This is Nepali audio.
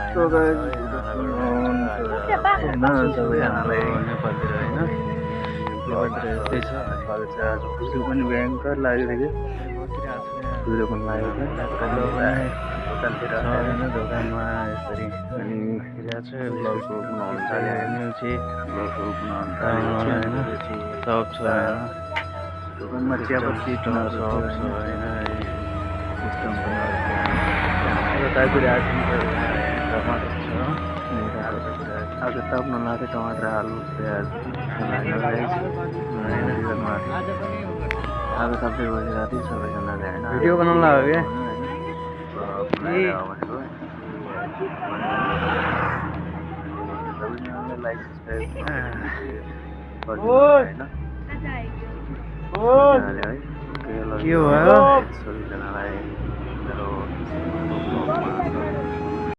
सो गाइस सबैजनालाई नेपालतिर होइन नेपालतिर यस्तै छ नेपाल चाहिँ आज कुरो पनि भयङ्कर लाग्यो कुरो पनि लागेको दोकानतिर होइन दोकानमा यसरी अनि ब्लगहरू बनाउनु थाल्यो होइन सब छ होइन दोकानमा चियापत्ती सब छ होइन सिस्टम पनि यतातिर टमाटर छ आज ताप्न लाग्यो टमाटर आलु प्याज आज सबै बसिरहेको थियो सबैजनाले होइन भिडियो बनाउनु लाग्यो क्या सबैजनाले लाइक सब्सक्राइब होइन के भयो सबैजनालाई मेरो